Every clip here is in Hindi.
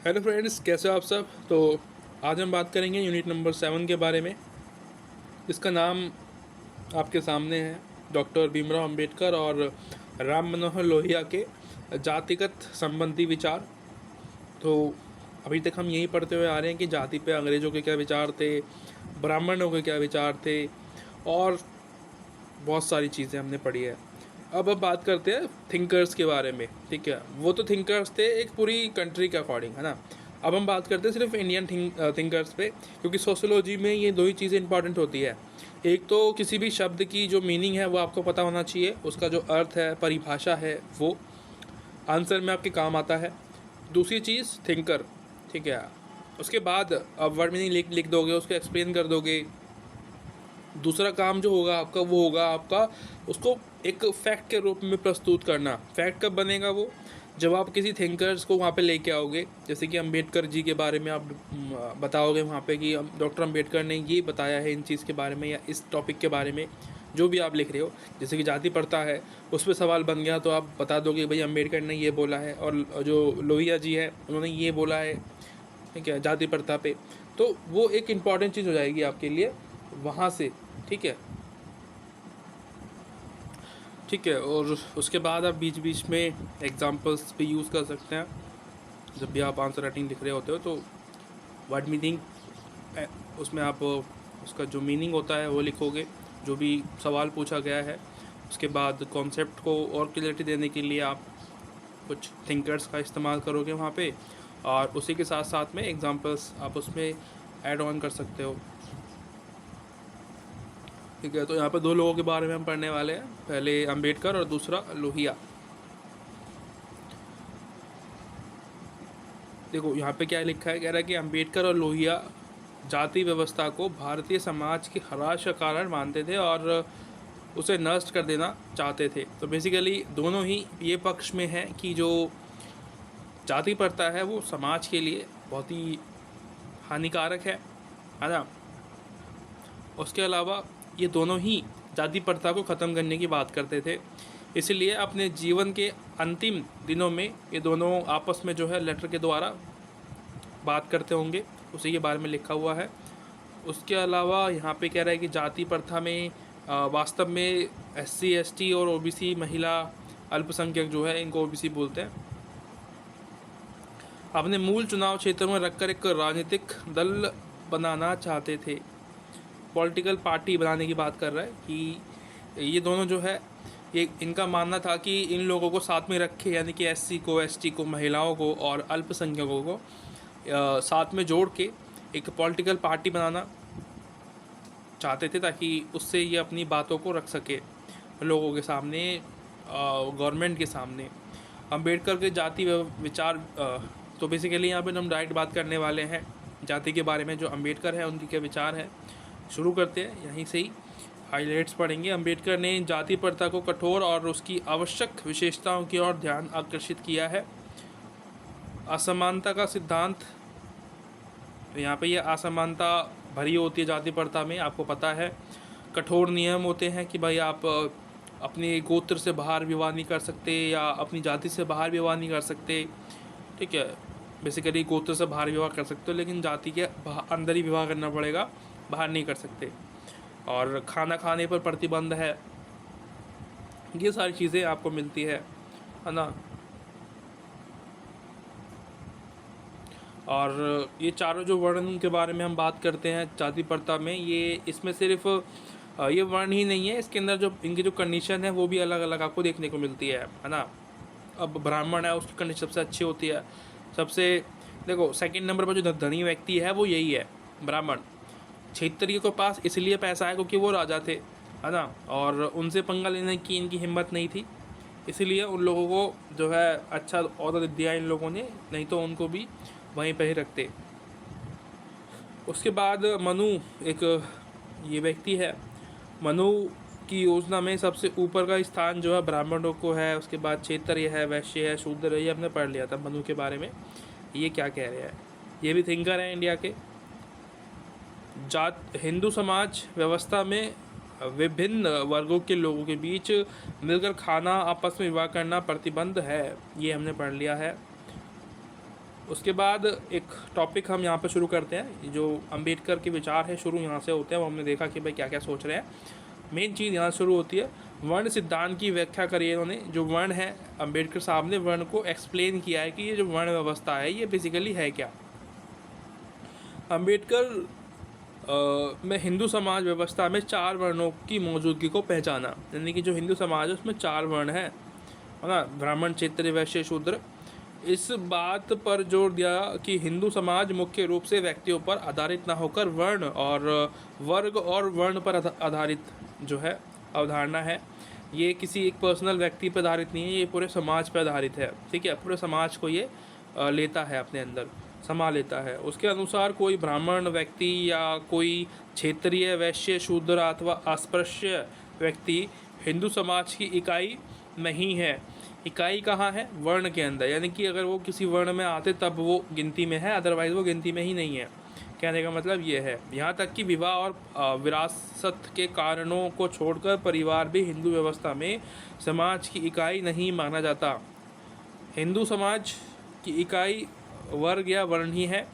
हेलो फ्रेंड्स, कैसे हो आप सब। तो आज हम बात करेंगे यूनिट नंबर 7 के बारे में। इसका नाम आपके सामने है, डॉक्टर भीमराव अंबेडकर और राम मनोहर लोहिया के जातिगत संबंधी विचार। तो अभी तक हम यही पढ़ते हुए आ रहे हैं कि जाति पे अंग्रेज़ों के क्या विचार थे, ब्राह्मणों के क्या विचार थे, और बहुत सारी चीज़ें हमने पढ़ी है। अब बात करते हैं थिंकर्स के बारे में। ठीक है, वो तो थिंकर्स थे एक पूरी कंट्री के अकॉर्डिंग, है ना। अब हम बात करते हैं सिर्फ इंडियन थिंकर्स पे, क्योंकि सोशोलॉजी में ये दो ही चीज़ें इंपॉर्टेंट होती है। एक तो किसी भी शब्द की जो मीनिंग है वो आपको पता होना चाहिए, उसका जो अर्थ है, परिभाषा है, वो आंसर में आपके काम आता है। दूसरी चीज़ थिंकर, ठीक है। उसके बाद अब वर्ड मीनिंग लिख दोगे, उसको एक्सप्लेन कर दोगे। दूसरा काम जो होगा आपका, वो होगा आपका उसको एक फैक्ट के रूप में प्रस्तुत करना। फैक्ट कब बनेगा वो, जब आप किसी थिंकर्स को वहाँ पे लेके आओगे। जैसे कि अंबेडकर जी के बारे में आप बताओगे वहाँ पे कि डॉक्टर अंबेडकर ने ये बताया है इन चीज़ के बारे में, या इस टॉपिक के बारे में जो भी आप लिख रहे हो। जैसे कि जाति प्रथा है, उस पर सवाल बन गया तो आप बता दोगे भाई अंबेडकर ने ये बोला है, और जो लोहिया जी है उन्होंने ये बोला है, ठीक है, जाति प्रथा पे। तो वो एक इम्पॉर्टेंट चीज़ हो जाएगी आपके लिए वहाँ से, ठीक है। ठीक है, और उसके बाद आप बीच बीच में एग्जांपल्स भी यूज़ कर सकते हैं। जब भी आप आंसर राइटिंग लिख रहे होते हो तो वर्ड मीनिंग, उसमें आप उसका जो मीनिंग होता है वो लिखोगे, जो भी सवाल पूछा गया है। उसके बाद कॉन्सेप्ट को और क्लियरिटी देने के लिए आप कुछ थिंकर्स का इस्तेमाल करोगे वहाँ पे, और उसी के साथ साथ में एग्जांपल्स आप उसमें ऐड ऑन कर सकते हो। ठीक है, तो यहाँ पे दो लोगों के बारे में हम पढ़ने वाले हैं, पहले अंबेडकर और दूसरा लोहिया। देखो यहाँ पे क्या लिखा है, कह रहा है कि अंबेडकर और लोहिया जाति व्यवस्था को भारतीय समाज की हराश का कारण मानते थे और उसे नष्ट कर देना चाहते थे। तो बेसिकली दोनों ही ये पक्ष में है कि जो जाति प्रथा है वो समाज के लिए बहुत ही हानिकारक है ना। उसके अलावा ये दोनों ही जाति प्रथा को ख़त्म करने की बात करते थे। इसलिए अपने जीवन के अंतिम दिनों में ये दोनों आपस में जो है लेटर के द्वारा बात करते होंगे, उसी के बारे में लिखा हुआ है। उसके अलावा यहाँ पे कह रहा है कि जाति प्रथा में वास्तव में SC ST और OBC महिला अल्पसंख्यक जो है इनको OBC बोलते हैं, अपने मूल चुनाव क्षेत्र में रखकर एक राजनीतिक दल बनाना चाहते थे। पॉलिटिकल पार्टी बनाने की बात कर रहा है कि ये दोनों जो है, ये इनका मानना था कि इन लोगों को साथ में रखे, यानी कि SC को, ST को, महिलाओं को और अल्पसंख्यकों को साथ में जोड़ के एक पॉलिटिकल पार्टी बनाना चाहते थे, ताकि उससे ये अपनी बातों को रख सके लोगों के सामने, गवर्नमेंट के सामने। अंबेडकर के जाति विचार, तो बेसिकली यहाँ पे हम डायरेक्ट बात करने वाले हैं जाति के बारे में। जो अंबेडकर है उनके क्या विचार हैं, शुरू करते हैं यहीं से ही, हाइलाइट्स पढ़ेंगे। अंबेडकर ने जाति प्रथा को कठोर और उसकी आवश्यक विशेषताओं की ओर ध्यान आकर्षित किया है। असमानता का सिद्धांत, यहाँ पे ये असमानता भरी होती है जाति प्रथा में, आपको पता है। कठोर नियम होते हैं कि भाई आप अपने गोत्र से बाहर विवाह नहीं कर सकते, या अपनी जाति से बाहर विवाह नहीं कर सकते, ठीक है। बेसिकली गोत्र से बाहर विवाह कर सकते हो, लेकिन जाति के अंदर ही विवाह करना पड़ेगा, बाहर नहीं कर सकते। और खाना खाने पर प्रतिबंध है, ये सारी चीज़ें आपको मिलती है ना। और ये चारों जो वर्ण के बारे में हम बात करते हैं जाति प्रथा में, ये इसमें सिर्फ ये वर्ण ही नहीं है, इसके अंदर जो इनकी जो कंडीशन है वो भी अलग अलग आपको देखने को मिलती है ना। अब ब्राह्मण है, उसकी कंडीशन सबसे अच्छी होती है। सबसे देखो सेकंड नंबर पर जो धनी व्यक्ति है वो यही है, ब्राह्मण। क्षेत्रीय के पास इसलिए पैसा है क्योंकि वो राजा थे, है ना, और उनसे पंगा लेने की इनकी हिम्मत नहीं थी, इसीलिए उन लोगों को जो है अच्छा ऑर्डर दिया इन लोगों ने, नहीं तो उनको भी वहीं पर ही रखते। उसके बाद मनु एक ये व्यक्ति है, मनु की योजना में सबसे ऊपर का स्थान जो है ब्राह्मणों को है। उसके बाद क्षेत्रीय है, वैश्य है, शूद्र है, ये हमने पढ़ लिया था मनु के बारे में, ये क्या कह रहे हैं। ये भी थिंकर है इंडिया के। हिंदू समाज व्यवस्था में विभिन्न वर्गों के लोगों के बीच मिलकर खाना, आपस में विवाह करना प्रतिबंध है, ये हमने पढ़ लिया है। उसके बाद एक टॉपिक हम यहाँ पर शुरू करते हैं। जो अंबेडकर के विचार है शुरू यहाँ से होते हैं, वो हमने देखा कि भाई क्या क्या सोच रहे हैं। मेन चीज़ यहाँ शुरू होती है, वर्ण सिद्धांत की व्याख्या करी है इन्होंने। जो वर्ण है, अंबेडकर साहब ने वर्ण को एक्सप्लेन किया है कि ये जो वर्ण व्यवस्था है ये बेसिकली है क्या। अंबेडकर में हिंदू समाज व्यवस्था में 4 वर्णों की मौजूदगी को पहचाना, यानी कि जो हिंदू समाज है उसमें 4 वर्ण है ना, ब्राह्मण, क्षत्रिय, वैश्य, शूद्र। इस बात पर जोर दिया कि हिंदू समाज मुख्य रूप से व्यक्तियों पर आधारित ना होकर वर्ण और वर्ग और वर्ण पर आधारित जो है अवधारणा है। ये किसी एक पर्सनल व्यक्ति पर आधारित नहीं है, ये पूरे समाज पर आधारित है। ठीक है, पूरे समाज को ये लेता है, अपने अंदर समा लेता है। उसके अनुसार कोई ब्राह्मण व्यक्ति या कोई क्षेत्रीय, वैश्य, शूद्र अथवा अस्पृश्य व्यक्ति हिंदू समाज की इकाई नहीं है। इकाई कहाँ है? वर्ण के अंदर, यानी कि अगर वो किसी वर्ण में आते तब वो गिनती में है, अदरवाइज़ वो गिनती में ही नहीं है। कहने का मतलब ये है। यहाँ तक कि विवाह और विरासत के कारणों को छोड़कर परिवार भी हिंदू व्यवस्था में समाज की इकाई नहीं माना जाता। हिंदू समाज की इकाई वर्ग या वर्ण ही है।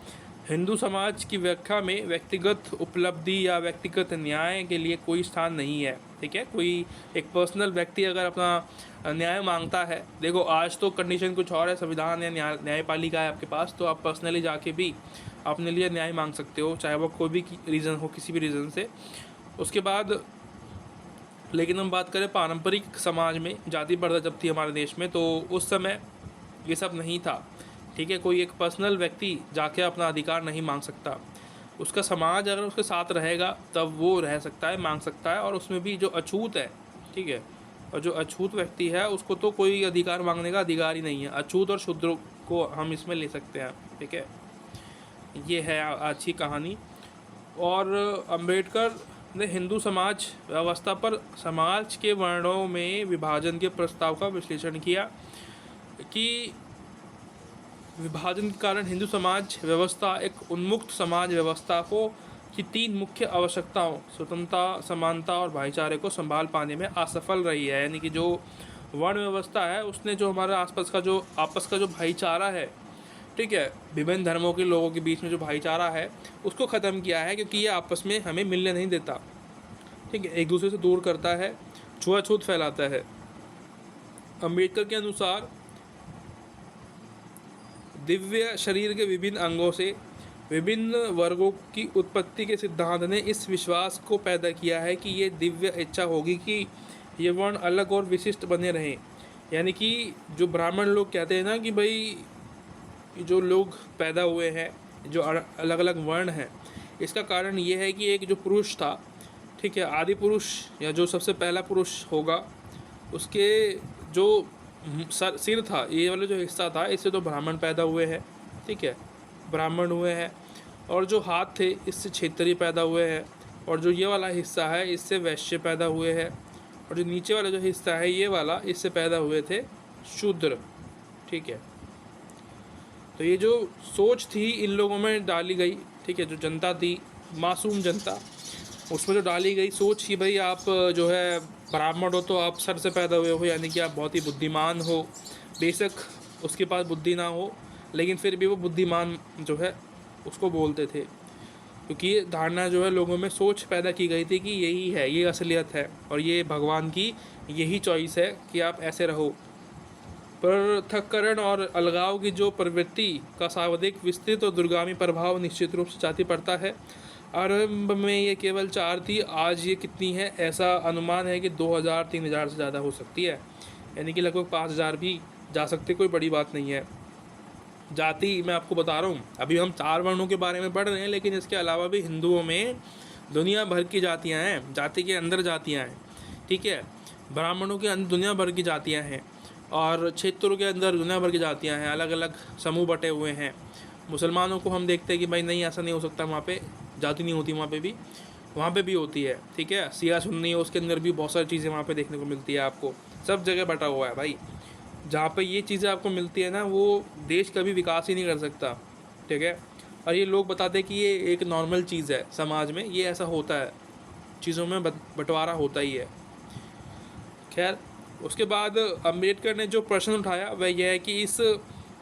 हिंदू समाज की व्याख्या में व्यक्तिगत उपलब्धि या व्यक्तिगत न्याय के लिए कोई स्थान नहीं है। ठीक है, कोई एक पर्सनल व्यक्ति अगर अपना न्याय मांगता है, देखो आज तो कंडीशन कुछ और है, संविधान या न्यायपालिका है आपके पास, तो आप पर्सनली जाके भी अपने लिए न्याय मांग सकते हो, चाहे वो कोई भी रीज़न हो, किसी भी रीज़न से। उसके बाद लेकिन हम बात करें पारंपरिक समाज में, जाति प्रथा जब थी हमारे देश में, तो उस समय ये सब नहीं था। ठीक है, कोई एक पर्सनल व्यक्ति जाके अपना अधिकार नहीं मांग सकता। उसका समाज अगर उसके साथ रहेगा तब वो रह सकता है, मांग सकता है। और उसमें भी जो अछूत है, ठीक है, और जो अछूत व्यक्ति है उसको तो कोई अधिकार मांगने का अधिकार ही नहीं है। अछूत और शूद्र को हम इसमें ले सकते हैं। ठीक है, ये है अच्छी कहानी। और अंबेडकर ने हिंदू समाज व्यवस्था पर समाज के वर्णों में विभाजन के प्रस्ताव का विश्लेषण किया कि विभाजन के कारण हिंदू समाज व्यवस्था एक उन्मुक्त समाज व्यवस्था को की 3 मुख्य आवश्यकताओं, स्वतंत्रता, समानता और भाईचारे को संभाल पाने में असफल रही है। यानी कि जो वर्ण व्यवस्था है उसने जो हमारे आपस का जो भाईचारा है, ठीक है, विभिन्न धर्मों के लोगों के बीच में जो भाईचारा है उसको ख़त्म किया है, क्योंकि ये आपस में हमें मिलने नहीं देता। ठीक है, एक दूसरे से दूर करता है, छुआछूत फैलाता है। अंबेडकर के अनुसार दिव्य शरीर के विभिन्न अंगों से विभिन्न वर्गों की उत्पत्ति के सिद्धांत ने इस विश्वास को पैदा किया है कि ये दिव्य इच्छा होगी कि ये वर्ण अलग और विशिष्ट बने रहें। यानी कि जो ब्राह्मण लोग कहते हैं ना कि भाई जो लोग पैदा हुए हैं, जो अलग अलग वर्ण हैं, इसका कारण ये है कि एक जो पुरुष था, ठीक है, आदि पुरुष या जो सबसे पहला पुरुष होगा, उसके जो सिर था, ये वाला जो हिस्सा था, इससे तो ब्राह्मण पैदा हुए हैं। ठीक है, ब्राह्मण हुए हैं। और जो हाथ थे इससे क्षेत्रीय पैदा हुए हैं। और जो ये वाला हिस्सा है इससे वैश्य पैदा हुए हैं। और जो नीचे वाला जो हिस्सा है ये वाला, इससे पैदा हुए थे शूद्र। ठीक है, तो ये जो सोच थी इन लोगों में डाली गई, ठीक है, जो जनता थी, मासूम जनता, उसमें जो डाली गई सोच कि भाई आप जो है ब्राह्मण हो तो आप सर से पैदा हुए हो, यानी कि आप बहुत ही बुद्धिमान हो। बेशक उसके पास बुद्धि ना हो, लेकिन फिर भी वो बुद्धिमान जो है उसको बोलते थे, क्योंकि ये धारणा जो है लोगों में सोच पैदा की गई थी कि यही है, ये असलियत है और ये भगवान की यही चॉइस है कि आप ऐसे रहो। पृथक्करण और अलगाव की जो प्रवृत्ति का सर्वाधिक विस्तृत और दूरगामी प्रभाव निश्चित रूप से जाति पड़ता है। आरंभ में ये केवल 4 थी, आज ये कितनी है? ऐसा अनुमान है कि 2000-3000 से ज़्यादा हो सकती है, यानी कि लगभग 5000 भी जा सकते, कोई बड़ी बात नहीं है। जाति मैं आपको बता रहा हूँ, अभी हम 4 वर्णों के बारे में पढ़ रहे हैं, लेकिन इसके अलावा भी हिंदुओं में दुनिया भर की जातियाँ हैं, जाति के अंदर जातियाँ हैं। ठीक है, ब्राह्मणों के अंदर दुनिया भर की जातियाँ हैं और क्षेत्रों के अंदर दुनिया भर की जातियाँ हैं, अलग अलग समूह बटे हुए हैं। मुसलमानों को हम देखते हैं कि भाई नहीं, ऐसा नहीं हो सकता, वहाँ पे जाति नहीं होती, वहाँ पे भी होती है। ठीक है, सिया सुन्नी है, उसके अंदर भी बहुत सारी चीज़ें वहाँ पे देखने को मिलती है। आपको सब जगह बटा हुआ है भाई। जहाँ पे ये चीज़ें आपको मिलती है ना, वो देश कभी विकास ही नहीं कर सकता। ठीक है, और ये लोग बताते हैं कि ये एक नॉर्मल चीज़ है समाज में, ये ऐसा होता है, चीज़ों में बंटवारा होता ही है। खैर, उसके बाद अम्बेडकर ने जो प्रश्न उठाया वह यह है कि इस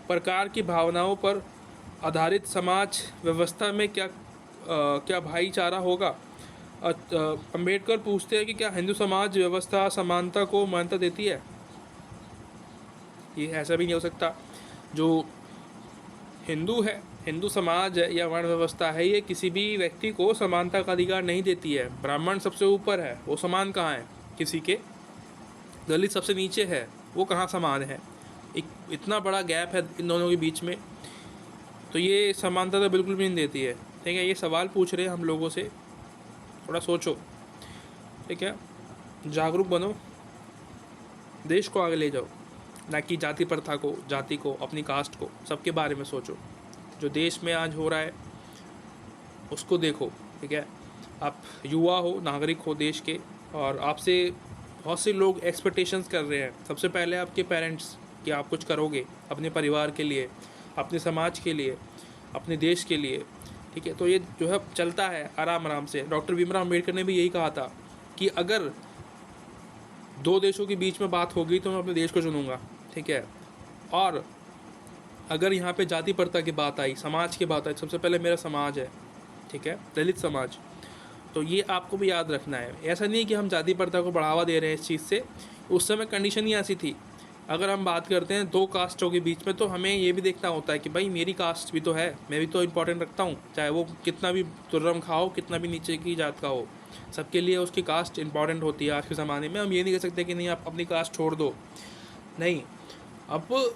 प्रकार की भावनाओं पर आधारित समाज व्यवस्था में क्या भाईचारा होगा? अंबेडकर पूछते हैं कि क्या हिंदू समाज व्यवस्था समानता को मान्यता देती है? ये ऐसा भी नहीं हो सकता। जो हिंदू है, हिंदू समाज है या वर्ण व्यवस्था है, ये किसी भी व्यक्ति को समानता का अधिकार नहीं देती है। ब्राह्मण सबसे ऊपर है, वो समान कहाँ है किसी के? दलित सबसे नीचे है, वो कहाँ समान है? एक इतना बड़ा गैप है इन दोनों के बीच में, तो ये समानता तो बिल्कुल भी नहीं देती है। ठीक है, ये सवाल पूछ रहे हैं हम लोगों से, थोड़ा सोचो। ठीक है, जागरूक बनो, देश को आगे ले जाओ, ना कि जाति प्रथा को, जाति को, अपनी कास्ट को, सबके बारे में सोचो। जो देश में आज हो रहा है उसको देखो। ठीक है, आप युवा हो, नागरिक हो देश के, और आपसे बहुत से लोग एक्सपेक्टेशंस कर रहे हैं। सबसे पहले आपके पेरेंट्स कि आप कुछ करोगे अपने परिवार के लिए, अपने समाज के लिए, अपने देश के लिए। ठीक है, तो ये जो है चलता है आराम आराम से। डॉक्टर भीमराव अम्बेडकर ने भी यही कहा था कि अगर दो देशों के बीच में बात होगी तो मैं अपने देश को चुनूंगा। ठीक है, और अगर यहाँ पे जाति प्रथा की बात आई, समाज की बात आई, सबसे पहले मेरा समाज है। ठीक है, दलित समाज। तो ये आपको भी याद रखना है। ऐसा नहीं है कि हम जाति प्रथा को बढ़ावा दे रहे हैं इस चीज़ से। उस समय कंडीशन ही ऐसी थी। अगर हम बात करते हैं दो कास्टों के बीच में, तो हमें ये भी देखना होता है कि भाई मेरी कास्ट भी तो है, मैं भी तो इम्पोर्टेंट रखता हूँ, चाहे वो कितना भी तुर्रम खा हो, कितना भी नीचे की जात का हो, सबके लिए उसकी कास्ट इंपॉर्टेंट होती है। आज के ज़माने में हम ये नहीं कह सकते कि नहीं आप अपनी कास्ट छोड़ दो, नहीं। अब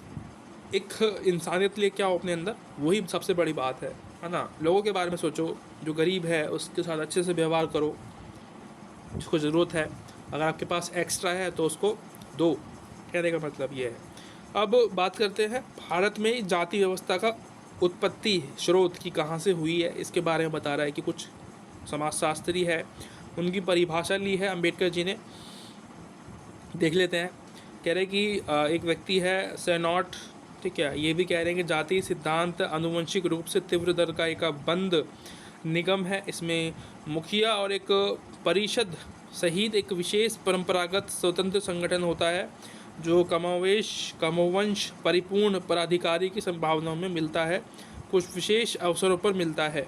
एक इंसानियत लेके आओ अपने अंदर, वही सबसे बड़ी बात है ना। लोगों के बारे में सोचो, जो गरीब है उसके साथ अच्छे से व्यवहार करो, जिसको ज़रूरत है। अगर आपके पास एक्स्ट्रा है तो उसको दो, कहने का मतलब ये है। अब बात करते हैं भारत में जाति व्यवस्था का उत्पत्ति स्रोत की कहाँ से हुई है, इसके बारे में बता रहा है कि कुछ समाजशास्त्री है, उनकी परिभाषा ली है अम्बेडकर जी ने। देख लेते हैं। कह रहे कि एक व्यक्ति है सेनॉट, ठीक है, ये भी कह रहे हैं कि जाति सिद्धांत आनुवंशिक रूप से तीव्र दर का एक बंद निगम है। इसमें मुखिया और एक परिषद सहित एक विशेष परंपरागत स्वतंत्र संगठन होता है जो कमोवंश परिपूर्ण पराधिकारी की संभावनाओं में मिलता है, कुछ विशेष अवसरों पर मिलता है।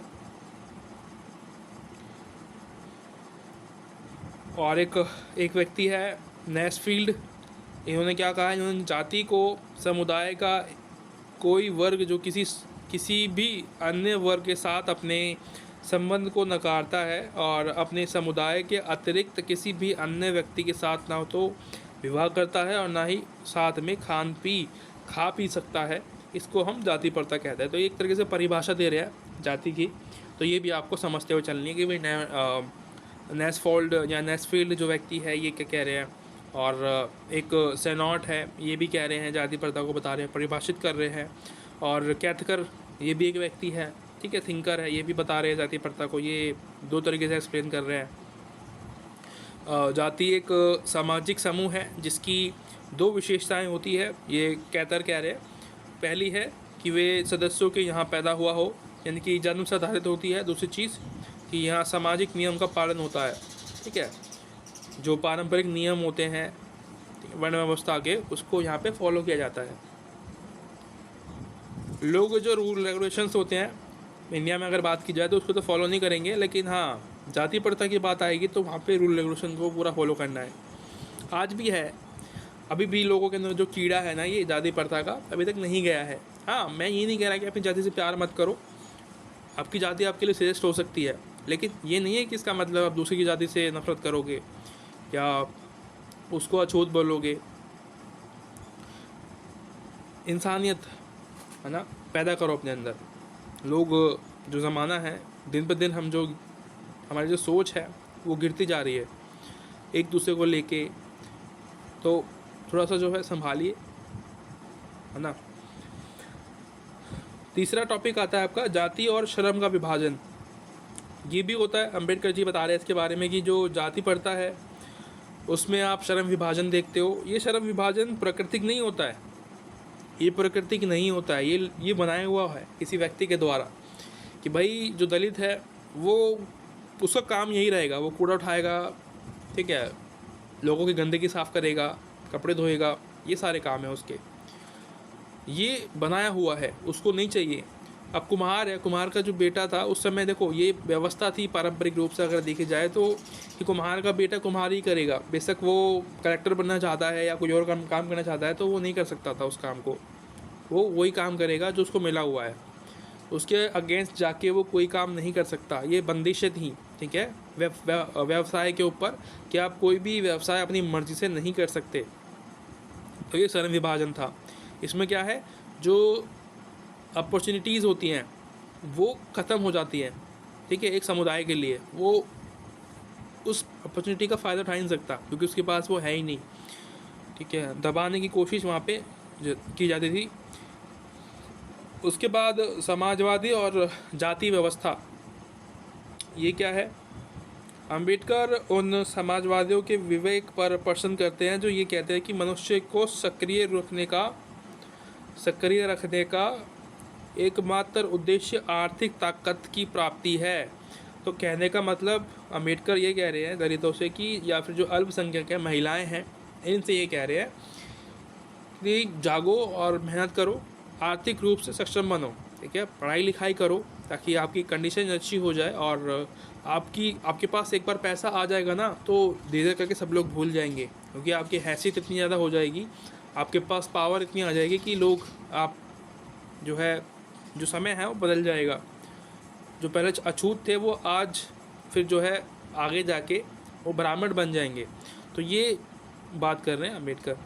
और एक व्यक्ति है नेस्फील्ड, इन्होंने क्या कहा है, इन्होंने जाति को समुदाय का कोई वर्ग जो किसी भी अन्य वर्ग के साथ अपने संबंध को नकारता है और अपने समुदाय के अतिरिक्त किसी भी अन्य व्यक्ति के साथ ना तो विवाह करता है और ना ही साथ में खा पी सकता है, इसको हम जाति प्रथा कहते हैं। तो एक तरीके से परिभाषा दे रहे हैं जाति की। तो ये भी आपको समझते हुए चलनी है कि भाई नेस्फील्ड जो व्यक्ति है ये क्या कह रहे हैं, और एक सेनॉट है ये भी कह रहे हैं, जाति प्रथा को बता रहे हैं, परिभाषित कर रहे हैं। और कैथकर ये भी एक व्यक्ति है, ठीक है, थिंकर है, ये भी बता रहे हैं जाति प्रथा को। ये दो तरीके से एक्सप्लेन कर रहे हैं। जाति एक सामाजिक समूह है जिसकी दो विशेषताएं होती है, ये कैथर कह रहे हैं। पहली है कि वे सदस्यों के यहाँ पैदा हुआ हो, यानी कि जन्म से आधारित होती है। दूसरी चीज़ कि यहाँ सामाजिक नियम का पालन होता है। ठीक है, जो पारंपरिक नियम होते हैं वर्ण व्यवस्था के, उसको यहाँ पे फॉलो किया जाता है। लोग जो रूल रेगुलेशंस होते हैं इंडिया में अगर बात की जाए तो उसको तो फॉलो नहीं करेंगे, लेकिन हाँ जाति प्रथा की बात आएगी तो वहाँ पे रूल रेगुलेशन को पूरा फॉलो करना है। आज भी है, अभी भी लोगों के अंदर जो कीड़ा है ना ये जाति प्रथा का, अभी तक नहीं गया है। हाँ, मैं ये नहीं कह रहा कि अपनी जाति से प्यार मत करो, आपकी जाति आपके लिए श्रेष्ठ हो सकती है, लेकिन ये नहीं है कि इसका मतलब आप दूसरी की जाति से नफरत करोगे या उसको अछूत बोलोगे। इंसानियत है ना पैदा करो अपने अंदर। लोग जो ज़माना है दिन पर दिन हमारी जो सोच है वो गिरती जा रही है एक दूसरे को लेके, तो थोड़ा सा जो है संभालिए, है ना। तीसरा टॉपिक आता है आपका जाति और श्रम का विभाजन। ये भी होता है, अम्बेडकर जी बता रहे हैं इसके बारे में कि जो जाति प्रथा है उसमें आप श्रम विभाजन देखते हो। ये श्रम विभाजन प्राकृतिक नहीं होता है, ये प्राकृतिक नहीं होता है, ये बनाया हुआ है किसी व्यक्ति के द्वारा कि भाई जो दलित है वो उसका काम यही रहेगा, वो कूड़ा उठाएगा, ठीक है, लोगों की गंदगी साफ़ करेगा, कपड़े धोएगा, ये सारे काम है उसके। ये बनाया हुआ है, उसको नहीं चाहिए। अब कुम्हार है, कुम्हार का जो बेटा था उस समय, देखो ये व्यवस्था थी पारंपरिक रूप से अगर देखी जाए तो, कि कुम्हार का बेटा कुम्हार ही करेगा। बेशक वो कलेक्टर बनना चाहता है या कोई और काम करना चाहता है तो वो नहीं कर सकता था उस काम को, वो वही काम करेगा जो उसको मिला हुआ है, उसके अगेंस्ट जाके वो कोई काम नहीं कर सकता। ये बंदिशें थी, ठीक है, व्यवसाय के ऊपर, कि आप कोई भी व्यवसाय अपनी मर्जी से नहीं कर सकते। तो ये श्रम विभाजन था। इसमें क्या है, जो अपॉर्चुनिटीज़ होती हैं वो ख़त्म हो जाती हैं, ठीक है, एक समुदाय के लिए वो उस अपॉर्चुनिटी का फ़ायदा उठा नहीं सकता क्योंकि उसके पास वो है ही नहीं, ठीक है, दबाने की कोशिश वहाँ पे की जाती थी। उसके बाद समाजवादी और जाति व्यवस्था, ये क्या है, अंबेडकर उन समाजवादियों के विवेक पर प्रश्न करते हैं जो ये कहते हैं कि मनुष्य को सक्रिय रखने का एकमात्र उद्देश्य आर्थिक ताकत की प्राप्ति है। तो कहने का मतलब अंबेडकर ये कह रहे हैं दलितों से कि, या फिर जो अल्पसंख्यक है, महिलाएं हैं, इनसे ये कह रहे हैं कि जागो और मेहनत करो, आर्थिक रूप से सक्षम बनो, ठीक है, पढ़ाई लिखाई करो ताकि आपकी कंडीशन अच्छी हो जाए, और आपके पास एक बार पैसा आ जाएगा ना तो धीरे धीरे करके सब लोग भूल जाएंगे, क्योंकि आपकी हैसियत इतनी ज़्यादा हो जाएगी, आपके पास पावर इतनी आ जाएगी कि लोग, आप जो है, जो समय है वो बदल जाएगा। जो पहले अछूत थे वो आज फिर जो है आगे जाके वो ब्राह्मण बन जाएंगे। तो ये बात कर रहे हैं अम्बेडकर।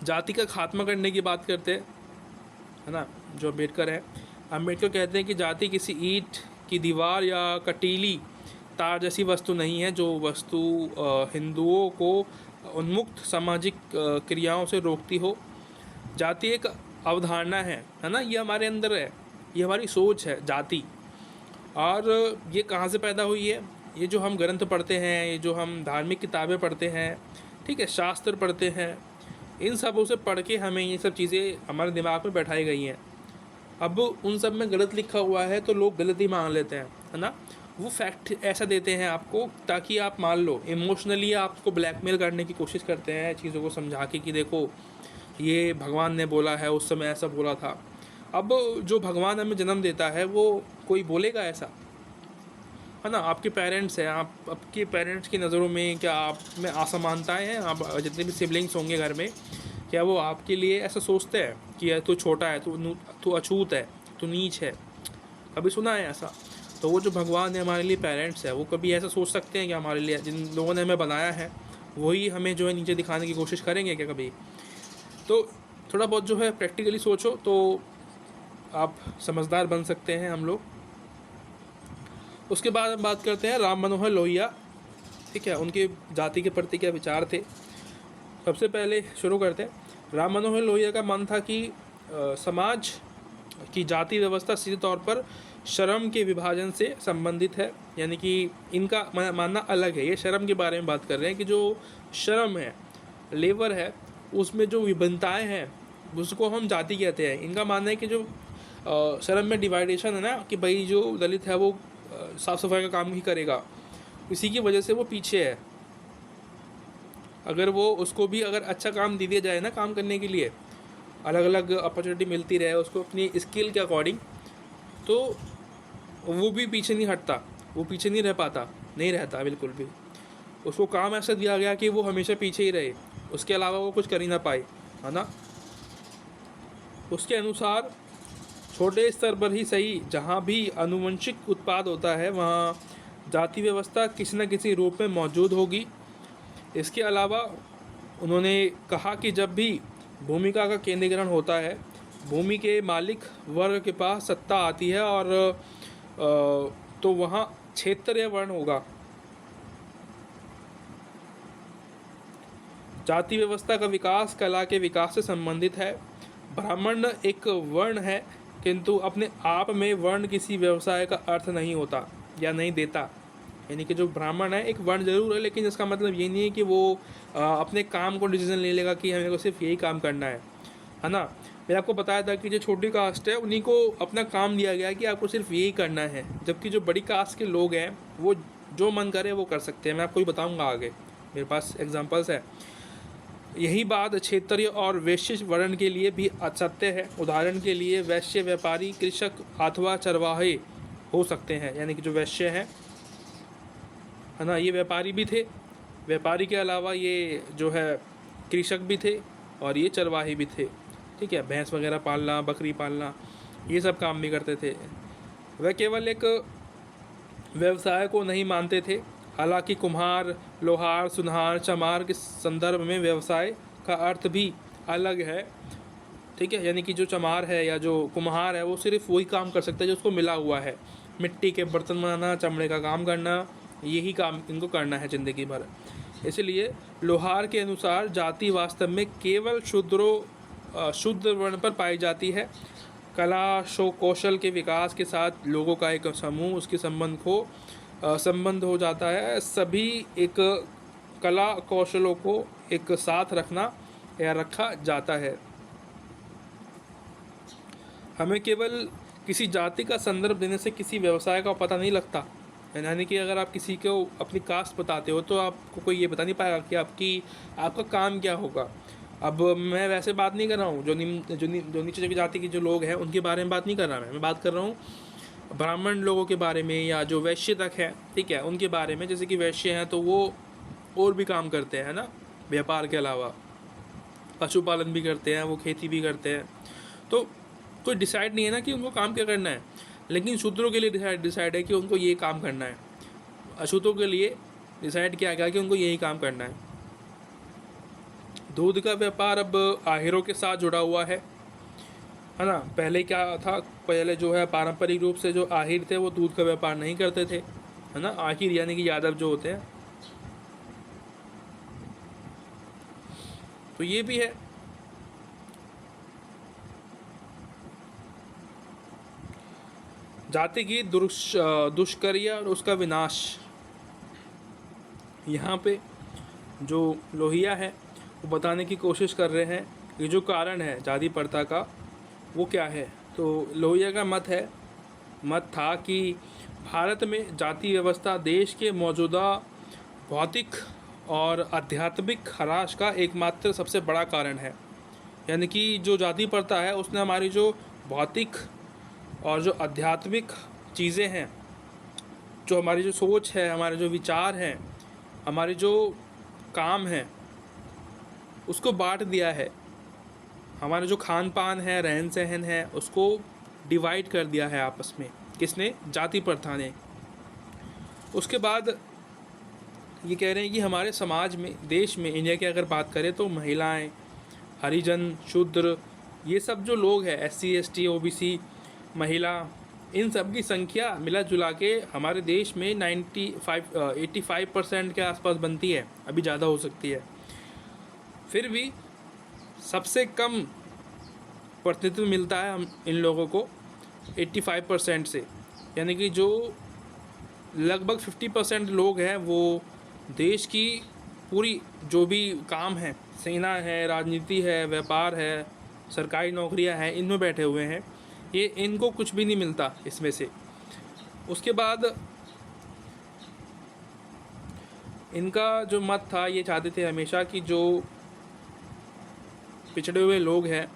जाति का खात्मा करने की बात करते हैं, है ना, जो अम्बेडकर है। अम्बेडकर कहते हैं कि जाति किसी ईंट की दीवार या कटीली तार जैसी वस्तु नहीं है, जो वस्तु हिंदुओं को उन्मुक्त सामाजिक क्रियाओं से रोकती हो। जाति एक अवधारणा है ना, ये हमारे अंदर है, ये हमारी सोच है जाति। और ये कहाँ से पैदा हुई है, ये जो हम ग्रंथ पढ़ते हैं, ये जो हम धार्मिक किताबें पढ़ते हैं, ठीक है, शास्त्र पढ़ते हैं, इन सबों से पढ़ के हमें ये सब चीज़ें हमारे दिमाग में बैठाई गई हैं। अब उन सब में गलत लिखा हुआ है तो लोग गलत ही मान लेते हैं, है ना। वो फैक्ट ऐसा देते हैं आपको ताकि आप मान लो, इमोशनली आपको ब्लैकमेल करने की कोशिश करते हैं चीज़ों को समझा के कि देखो ये भगवान ने बोला है, उस समय ऐसा बोला था। अब जो भगवान हमें जन्म देता है वो कोई बोलेगा ऐसा, है ना। आपके पेरेंट्स हैं, आपके पेरेंट्स की नज़रों में क्या आप में असमानताएं हैं, आप जितने भी सिबलिंग्स होंगे घर में, क्या वो आपके लिए ऐसा सोचते हैं कि तू छोटा है, तू अछूत है, तू नीच है? कभी सुना है ऐसा? तो वो जो भगवान है हमारे लिए पेरेंट्स है, वो कभी ऐसा सोच सकते हैं कि हमारे लिए जिन लोगों ने हमें बनाया है वही हमें जो है नीचे दिखाने की कोशिश करेंगे क्या कभी? तो थोड़ा बहुत जो है प्रैक्टिकली सोचो तो आप समझदार बन सकते हैं हम लोग। उसके बाद हम बात करते हैं राम मनोहर लोहिया, ठीक है, उनके जाति के प्रति क्या विचार थे। सबसे पहले शुरू करते हैं। राम मनोहर लोहिया का मन था कि समाज की जाति व्यवस्था सीधे तौर पर श्रम के विभाजन से संबंधित है, यानी कि इनका मानना अलग है। ये श्रम के बारे में बात कर रहे हैं कि जो श्रम है, लेबर है, उसमें जो विभिन्नताएं हैं उसको हम जाति कहते हैं। इनका मानना है कि जो श्रम में डिवाइडेशन है ना, कि भाई जो दलित है वो साफ़ सफाई का काम ही करेगा, इसी की वजह से वो पीछे है। अगर वो उसको भी अगर अच्छा काम दे दिया जाए ना काम करने के लिए, अलग अलग अपॉर्चुनिटी मिलती रहे उसको अपनी स्किल के अकॉर्डिंग, तो वो भी पीछे नहीं हटता, वो पीछे नहीं रह पाता, नहीं रहता बिल्कुल भी। उसको काम ऐसा दिया गया कि वो हमेशा पीछे ही रहे, उसके अलावा वो कुछ कर ही ना पाए, है ना। उसके अनुसार छोटे स्तर पर ही सही, जहाँ भी आनुवंशिक उत्पाद होता है वहाँ जाति व्यवस्था किसी न किसी रूप में मौजूद होगी। इसके अलावा उन्होंने कहा कि जब भी भूमिका का केंद्रीकरण होता है, भूमि के मालिक वर्ग के पास सत्ता आती है और तो वहाँ क्षेत्रीय वर्ण होगा। जाति व्यवस्था का विकास कला के विकास से संबंधित है। ब्राह्मण एक वर्ण है, किंतु अपने आप में वर्ण किसी व्यवसाय का अर्थ नहीं होता या नहीं देता। यानी कि जो ब्राह्मण है एक वर्ण जरूर है, लेकिन इसका मतलब ये नहीं है कि वो अपने काम को डिसीजन ले लेगा कि हमें को सिर्फ यही काम करना है ना। मैंने आपको बताया था कि जो छोटी कास्ट है उन्हीं को अपना काम दिया गया है कि आपको सिर्फ यही करना है, जबकि जो बड़ी कास्ट के लोग हैं वो जो मन करे वो कर सकते हैं। मैं आपको ही बताऊँगा आगे, मेरे पास एग्जाम्पल्स है। यही बात क्षेत्रीय और वैश्य वर्ण के लिए भी सत्य है। उदाहरण के लिए वैश्य व्यापारी कृषक अथवा चरवाहे हो सकते हैं, यानी कि जो वैश्य है ना, ये व्यापारी भी थे। व्यापारी के अलावा ये जो है कृषक भी थे और ये चरवाहे भी थे। ठीक है, भैंस वगैरह पालना, बकरी पालना, ये सब काम भी करते थे। वह केवल एक व्यवसाय को नहीं मानते थे। हालांकि कुम्हार, लोहार, सुनहार, चमार के संदर्भ में व्यवसाय का अर्थ भी अलग है। ठीक है, यानी कि जो चमार है या जो कुम्हार है वो सिर्फ वही काम कर सकता है जो उसको मिला हुआ है। मिट्टी के बर्तन बनाना, चमड़े का काम करना, यही काम इनको करना है ज़िंदगी भर। इसलिए लोहार के अनुसार जाति वास्तव में केवल शुद्ध वर्ण पर पाई जाती है। कला कौशल के विकास के साथ लोगों का एक समूह उसके संबंध हो जाता है। सभी एक कला कौशलों को एक साथ रखना या रखा जाता है। हमें केवल किसी जाति का संदर्भ देने से किसी व्यवसाय का पता नहीं लगता। यानी कि अगर आप किसी को अपनी कास्ट बताते हो तो आपको कोई ये बता नहीं पाएगा कि आपका काम क्या होगा। अब मैं वैसे बात नहीं कर रहा हूँ जो नीचे जाति के जो लोग हैं उनके बारे में बात नहीं कर रहा मैं बात कर रहा हूँ ब्राह्मण लोगों के बारे में, या जो वैश्य तक है, ठीक है, उनके बारे में। जैसे कि वैश्य हैं तो वो और भी काम करते हैं ना, व्यापार के अलावा पशुपालन भी करते हैं, वो खेती भी करते हैं। तो कोई डिसाइड नहीं है ना कि उनको काम क्या करना है, लेकिन शूद्रों के लिए डिसाइड है कि उनको ये काम करना है। अशूद्रों के लिए डिसाइड किया गया कि उनको यही काम करना है। दूध का व्यापार अब आहिरों के साथ जुड़ा हुआ है ना। पहले क्या था, पहले जो है पारंपरिक रूप से जो आहिर थे वो दूध का व्यापार नहीं करते थे, है ना। आहिर यानी कि यादव जो होते हैं, तो ये भी है। जाति की दुष्क्रिया और उसका विनाश। यहाँ पे जो लोहिया है वो बताने की कोशिश कर रहे हैं ये जो कारण है जाति प्रथा का वो क्या है। तो लोहिया का मत था कि भारत में जाति व्यवस्था देश के मौजूदा भौतिक और आध्यात्मिक ह्रास का एकमात्र सबसे बड़ा कारण है। यानी कि जो जाति प्रथा है उसने हमारी जो भौतिक और जो आध्यात्मिक चीज़ें हैं, जो हमारी जो सोच है, हमारे जो विचार हैं, हमारे जो काम हैं, उसको बांट दिया है। हमारा जो खान पान है, रहन सहन है, उसको डिवाइड कर दिया है आपस में। किसने? जाति प्रथा ने। उसके बाद ये कह रहे हैं कि हमारे समाज में, देश में, इंडिया की अगर बात करें तो महिलाएं, हरिजन, शूद्र, ये सब जो लोग हैं, SC ST OBC, महिला, इन सब की संख्या मिला जुला के हमारे देश में 85% के आसपास बनती है। अभी ज़्यादा हो सकती है। फिर भी सबसे कम प्रतिनिधित्व मिलता है हम इन लोगों को 85% से। यानी कि जो लगभग 50% लोग हैं वो देश की पूरी जो भी काम है, सेना है, राजनीति है, व्यापार है, सरकारी नौकरियां हैं, इनमें बैठे हुए हैं। ये इनको कुछ भी नहीं मिलता इसमें से। उसके बाद इनका जो मत था, ये चाहते थे हमेशा कि जो पिछड़े हुए लोग हैं,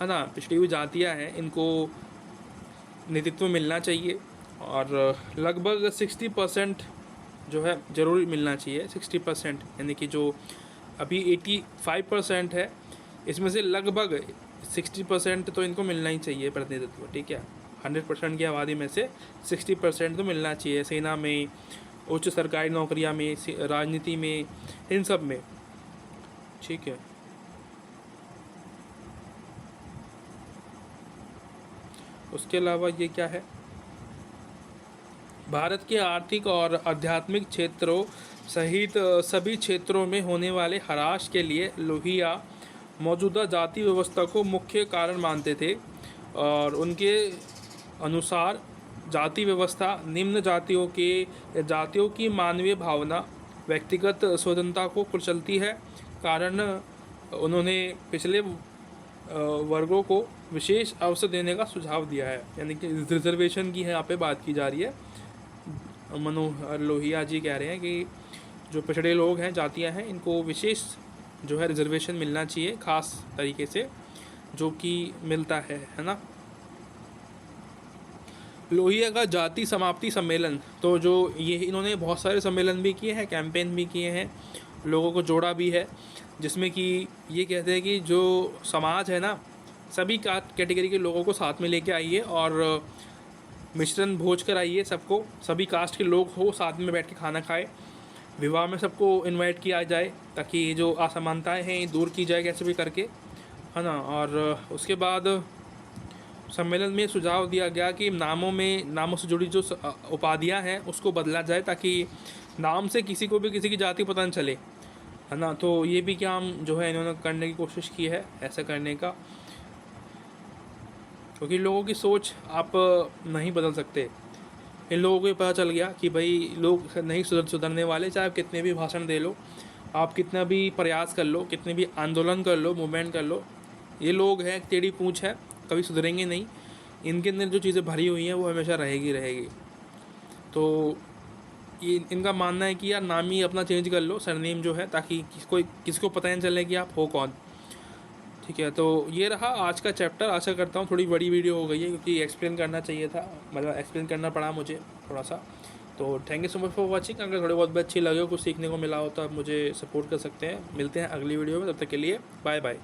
है ना, पिछड़ी हुई जातियां हैं, इनको नेतृत्व मिलना चाहिए। और लगभग 60% जो है ज़रूर मिलना चाहिए। 60% यानी कि जो अभी 85% है, इसमें से लगभग 60% तो इनको मिलना ही चाहिए प्रतिनिधित्व। ठीक है, 100% की आबादी में से 60% तो मिलना चाहिए। सेना में, उच्च सरकारी नौकरियां में, राजनीति में, इन सब में। ठीक है, उसके अलावा ये क्या है, भारत के आर्थिक और आध्यात्मिक क्षेत्रों सहित सभी क्षेत्रों में होने वाले ह्रास के लिए लोहिया मौजूदा जाति व्यवस्था को मुख्य कारण मानते थे। और उनके अनुसार जाति व्यवस्था निम्न जातियों की मानवीय भावना, व्यक्तिगत स्वतंत्रता को कुचलती है। कारण उन्होंने पिछले वर्गों को विशेष अवसर देने का सुझाव दिया है। यानी कि रिजर्वेशन की यहाँ पे बात की जा रही है। मनोहर लोहिया जी कह रहे हैं कि जो पिछड़े लोग हैं, जातियाँ हैं, इनको विशेष जो है रिजर्वेशन मिलना चाहिए ख़ास तरीके से, जो कि मिलता है ना। लोहिया का जाति समाप्ति सम्मेलन, तो जो ये इन्होंने बहुत सारे सम्मेलन भी किए हैं, कैंपेन भी किए हैं, लोगों को जोड़ा भी है, जिसमें कि ये कहते हैं कि जो समाज है ना, सभी कैटेगरी के लोगों को साथ में लेके आइए और मिश्रण भोज कराइए सबको, सभी कास्ट के लोग हो साथ में बैठ के खाना खाए। विवाह में सबको इनवाइट किया जाए ताकि ये जो असमानताएं हैं ये दूर की जाए कैसे भी करके, है ना। और उसके बाद सम्मेलन में सुझाव दिया गया कि नामों से जुड़ी जो उपाधियां हैं उसको बदला जाए ताकि नाम से किसी को भी किसी की जाति पता न चले, है ना। तो ये भी काम जो है इन्होंने करने की कोशिश की है ऐसा करने का, क्योंकि लोगों की सोच आप नहीं बदल सकते। इन लोगों को ये पता चल गया कि भाई लोग नहीं सुधरने वाले, चाहे आप कितने भी भाषण दे लो, आप कितना भी प्रयास कर लो, कितने भी आंदोलन कर लो, मूवमेंट कर लो, ये लोग हैं टेढ़ी पूंछ है, कभी सुधरेंगे नहीं। इनके अंदर जो चीज़ें भरी हुई हैं वो हमेशा रहेगी। तो ये इनका मानना है कि यार नाम ही अपना चेंज कर लो, सरनेम जो है, ताकि किसको पता नहीं चले कि आप हो कौन। ठीक है, तो ये रहा आज का चैप्टर। आशा करता हूँ थोड़ी बड़ी वीडियो हो गई है, क्योंकि एक्सप्लेन करना चाहिए था, मतलब एक्सप्लेन करना पड़ा मुझे थोड़ा सा। तो thank you so much for watching. अगर थोड़े बहुत भी अच्छी लगे हो, कुछ सीखने को मिला हो, तो आप मुझे सपोर्ट कर सकते हैं। मिलते हैं अगली वीडियो में, तब तक के लिए बाय बाय।